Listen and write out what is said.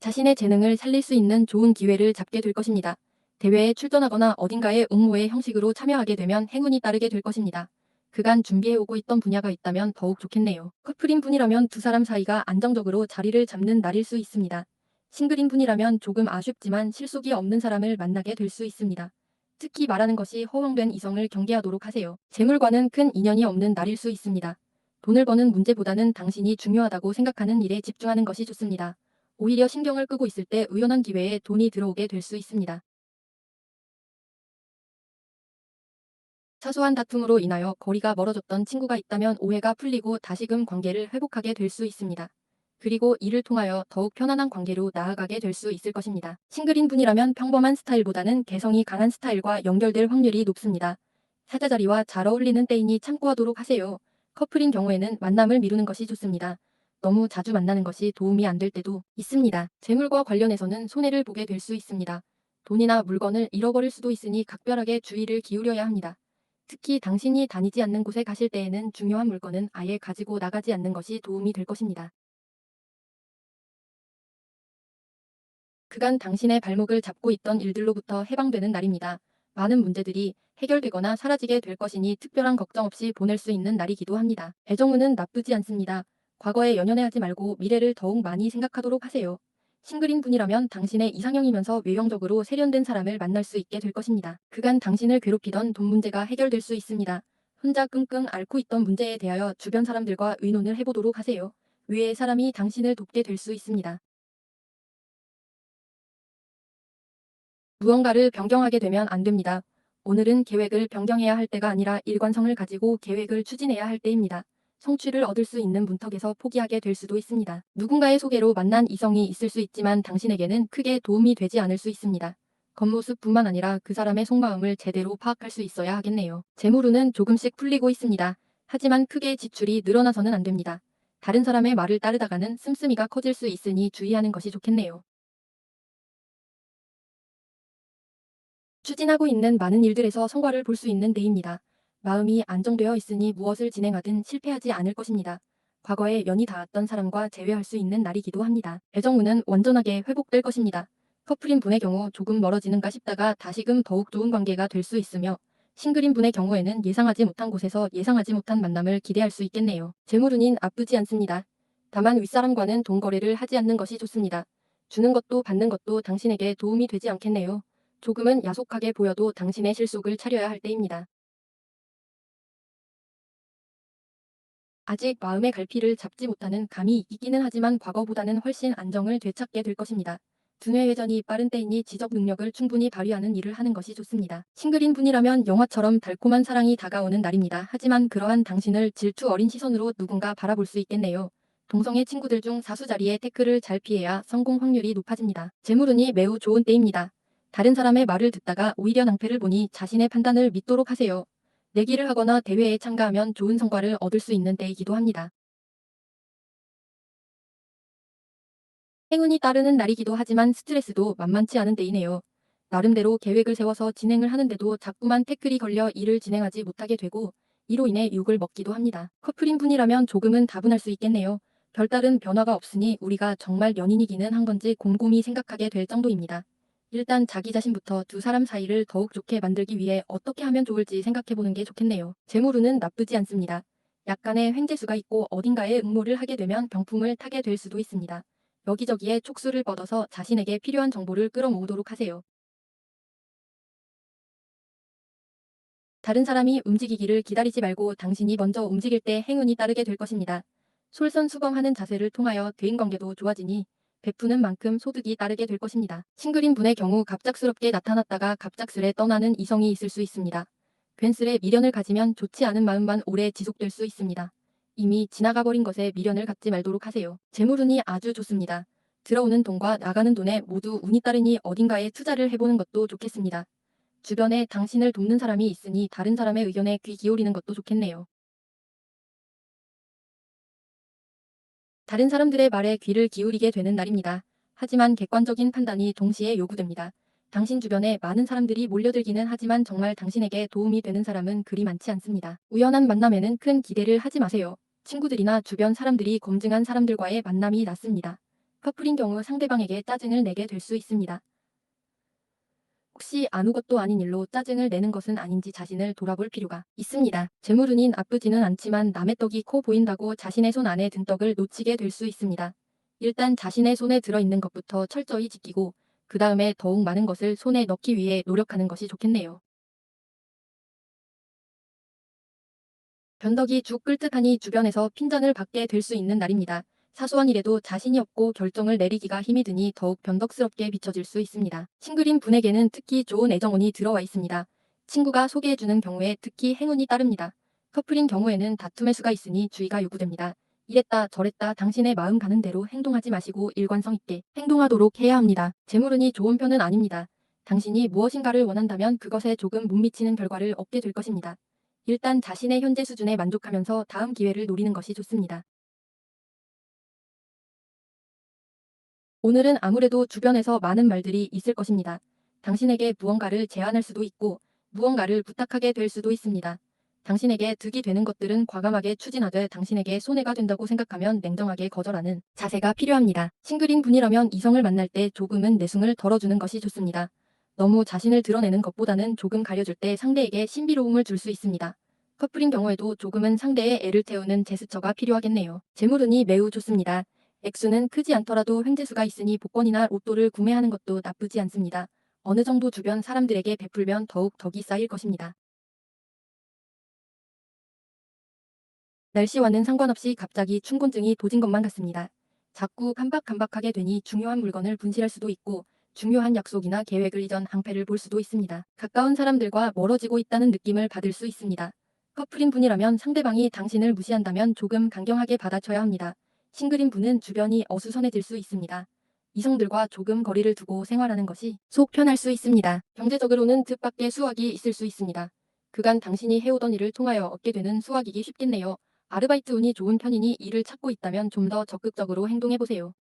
자신의 재능을 살릴 수 있는 좋은 기회를 잡게 될 것입니다. 대회에 출전하거나 어딘가의 응모의 형식으로 참여하게 되면 행운이 따르게 될 것입니다. 그간 준비해오고 있던 분야가 있다면 더욱 좋겠네요. 커플인 분이라면 두 사람 사이가 안정적으로 자리를 잡는 날일 수 있습니다. 싱글인 분이라면 조금 아쉽지만 실속이 없는 사람을 만나게 될 수 있습니다. 특히 말하는 것이 허황된 이성을 경계하도록 하세요. 재물과는 큰 인연이 없는 날일 수 있습니다. 돈을 버는 문제보다는 당신이 중요하다고 생각하는 일에 집중하는 것이 좋습니다. 오히려 신경을 끄고 있을 때 우연한 기회에 돈이 들어오게 될 수 있습니다. 사소한 다툼으로 인하여 거리가 멀어졌던 친구가 있다면 오해가 풀리고 다시금 관계를 회복하게 될 수 있습니다. 그리고 이를 통하여 더욱 편안한 관계로 나아가게 될 수 있을 것입니다. 싱글인 분이라면 평범한 스타일보다는 개성이 강한 스타일과 연결될 확률이 높습니다. 사자자리와 잘 어울리는 때이니 참고하도록 하세요. 커플인 경우에는 만남을 미루는 것이 좋습니다. 너무 자주 만나는 것이 도움이 안 될 때도 있습니다. 재물과 관련해서는 손해를 보게 될 수 있습니다. 돈이나 물건을 잃어버릴 수도 있으니 각별하게 주의를 기울여야 합니다. 특히 당신이 다니지 않는 곳에 가실 때에는 중요한 물건은 아예 가지고 나가지 않는 것이 도움이 될 것입니다. 그간 당신의 발목을 잡고 있던 일들로부터 해방되는 날입니다. 많은 문제들이 해결되거나 사라지게 될 것이니 특별한 걱정 없이 보낼 수 있는 날이기도 합니다. 애정운은 나쁘지 않습니다. 과거에 연연해하지 말고 미래를 더욱 많이 생각하도록 하세요. 싱글인 분이라면 당신의 이상형이면서 외형적으로 세련된 사람을 만날 수 있게 될 것입니다. 그간 당신을 괴롭히던 돈 문제가 해결될 수 있습니다. 혼자 끙끙 앓고 있던 문제에 대하여 주변 사람들과 의논을 해보도록 하세요. 위의 사람이 당신을 돕게 될 수 있습니다. 무언가를 변경하게 되면 안 됩니다. 오늘은 계획을 변경해야 할 때가 아니라 일관성을 가지고 계획을 추진해야 할 때입니다. 성취를 얻을 수 있는 문턱에서 포기하게 될 수도 있습니다. 누군가의 소개로 만난 이성이 있을 수 있지만 당신에게는 크게 도움이 되지 않을 수 있습니다. 겉모습뿐만 아니라 그 사람의 속마음을 제대로 파악할 수 있어야 하겠네요. 재물운은 조금씩 풀리고 있습니다. 하지만 크게 지출이 늘어나서는 안 됩니다. 다른 사람의 말을 따르다가는 씀씀이가 커질 수 있으니 주의하는 것이 좋겠네요. 추진하고 있는 많은 일들에서 성과를 볼 수 있는 때입니다. 마음이 안정되어 있으니 무엇을 진행하든 실패하지 않을 것입니다. 과거에 연이 닿았던 사람과 재회할 수 있는 날이기도 합니다. 애정운은 완전하게 회복될 것입니다. 커플인 분의 경우 조금 멀어지는가 싶다가 다시금 더욱 좋은 관계가 될 수 있으며 싱글인 분의 경우에는 예상하지 못한 곳에서 예상하지 못한 만남을 기대할 수 있겠네요. 재물운인 나쁘지 않습니다. 다만 윗사람과는 돈 거래를 하지 않는 것이 좋습니다. 주는 것도 받는 것도 당신에게 도움이 되지 않겠네요. 조금은 야속하게 보여도 당신의 실속을 차려야 할 때입니다. 아직 마음의 갈피를 잡지 못하는 감이 있기는 하지만 과거보다는 훨씬 안정을 되찾게 될 것입니다. 두뇌 회전이 빠른 때이니 지적 능력을 충분히 발휘하는 일을 하는 것이 좋습니다. 싱글인 분이라면 영화처럼 달콤한 사랑이 다가오는 날입니다. 하지만 그러한 당신을 질투 어린 시선으로 누군가 바라볼 수 있겠네요. 동성애 친구들 중 사수 자리에 태클을 잘 피해야 성공 확률이 높아집니다. 재물운이 매우 좋은 때입니다. 다른 사람의 말을 듣다가 오히려 낭패를 보니 자신의 판단을 믿도록 하세요. 내기를 하거나 대회에 참가하면 좋은 성과를 얻을 수 있는 때이기도 합니다. 행운이 따르는 날이기도 하지만 스트레스도 만만치 않은 때이네요. 나름대로 계획을 세워서 진행을 하는데도 자꾸만 태클이 걸려 일을 진행하지 못하게 되고 이로 인해 욕을 먹기도 합니다. 커플인 분이라면 조금은 다분할 수 있겠네요. 별다른 변화가 없으니 우리가 정말 연인이기는 한 건지 곰곰이 생각하게 될 정도입니다. 일단 자기 자신부터 두 사람 사이를 더욱 좋게 만들기 위해 어떻게 하면 좋을지 생각해보는 게 좋겠네요. 재물운은 나쁘지 않습니다. 약간의 횡재수가 있고 어딘가에 응모를 하게 되면 병풍을 타게 될 수도 있습니다. 여기저기에 촉수를 뻗어서 자신에게 필요한 정보를 끌어모으도록 하세요. 다른 사람이 움직이기를 기다리지 말고 당신이 먼저 움직일 때 행운이 따르게 될 것입니다. 솔선수범하는 자세를 통하여 대인관계도 좋아지니 베푸는 만큼 소득이 따르게 될 것입니다. 싱글인 분의 경우 갑작스럽게 나타났다가 갑작스레 떠나는 이성이 있을 수 있습니다. 괜스레 미련을 가지면 좋지 않은 마음만 오래 지속될 수 있습니다. 이미 지나가 버린 것에 미련을 갖지 말도록 하세요. 재물운이 아주 좋습니다. 들어오는 돈과 나가는 돈에 모두 운이 따르니 어딘가에 투자를 해보는 것도 좋겠습니다. 주변에 당신을 돕는 사람이 있으니 다른 사람의 의견에 귀 기울이는 것도 좋겠네요. 다른 사람들의 말에 귀를 기울이게 되는 날입니다. 하지만 객관적인 판단이 동시에 요구됩니다. 당신 주변에 많은 사람들이 몰려들기는 하지만 정말 당신에게 도움이 되는 사람은 그리 많지 않습니다. 우연한 만남에는 큰 기대를 하지 마세요. 친구들이나 주변 사람들이 검증한 사람들과의 만남이 낫습니다. 커플인 경우 상대방에게 짜증을 내게 될 수 있습니다. 혹시 아무것도 아닌 일로 짜증을 내는 것은 아닌지 자신을 돌아볼 필요가 있습니다. 재물운이 나쁘지는 않지만 남의 떡이 커 보인다고 자신의 손 안에 든 떡을 놓치게 될 수 있습니다. 일단 자신의 손에 들어있는 것부터 철저히 지키고 그 다음에 더욱 많은 것을 손에 넣기 위해 노력하는 것이 좋겠네요. 변덕이 죽 끓듯하니 주변에서 핀잔을 받게 될 수 있는 날입니다. 사소한 일에도 자신이 없고 결정을 내리기가 힘이 드니 더욱 변덕스럽게 비춰질 수 있습니다. 싱글인 분에게는 특히 좋은 애정운이 들어와 있습니다. 친구가 소개해주는 경우에 특히 행운이 따릅니다. 커플인 경우에는 다툼의 수가 있으니 주의가 요구됩니다. 이랬다 저랬다 당신의 마음 가는 대로 행동하지 마시고 일관성 있게 행동하도록 해야 합니다. 재물운이 좋은 편은 아닙니다. 당신이 무엇인가를 원한다면 그것에 조금 못 미치는 결과를 얻게 될 것입니다. 일단 자신의 현재 수준에 만족하면서 다음 기회를 노리는 것이 좋습니다. 오늘은 아무래도 주변에서 많은 말들이 있을 것입니다. 당신에게 무언가를 제안할 수도 있고 무언가를 부탁하게 될 수도 있습니다. 당신에게 득이 되는 것들은 과감하게 추진하되 당신에게 손해가 된다고 생각하면 냉정하게 거절하는 자세가 필요합니다. 싱글인 분이라면 이성을 만날 때 조금은 내숭을 덜어주는 것이 좋습니다. 너무 자신을 드러내는 것보다는 조금 가려줄 때 상대에게 신비로움을 줄 수 있습니다. 커플인 경우에도 조금은 상대의 애를 태우는 제스처가 필요하겠네요. 재물운이 매우 좋습니다. 액수는 크지 않더라도 횡재수가 있으니 복권이나 로또를 구매하는 것도 나쁘지 않습니다. 어느 정도 주변 사람들에게 베풀면 더욱 덕이 쌓일 것입니다. 날씨와는 상관없이 갑자기 춘곤증이 도진 것만 같습니다. 자꾸 깜박깜박하게 되니 중요한 물건을 분실할 수도 있고 중요한 약속이나 계획을 이전 항패를 볼 수도 있습니다. 가까운 사람들과 멀어지고 있다는 느낌을 받을 수 있습니다. 커플인 분이라면 상대방이 당신을 무시한다면 조금 강경하게 받아쳐야 합니다. 싱글인 분은 주변이 어수선해질 수 있습니다. 이성들과 조금 거리를 두고 생활하는 것이 속 편할 수 있습니다. 경제적으로는 뜻밖의 수확이 있을 수 있습니다. 그간 당신이 해오던 일을 통하여 얻게 되는 수확이기 쉽겠네요. 아르바이트 운이 좋은 편이니 일을 찾고 있다면 좀 더 적극적으로 행동해보세요.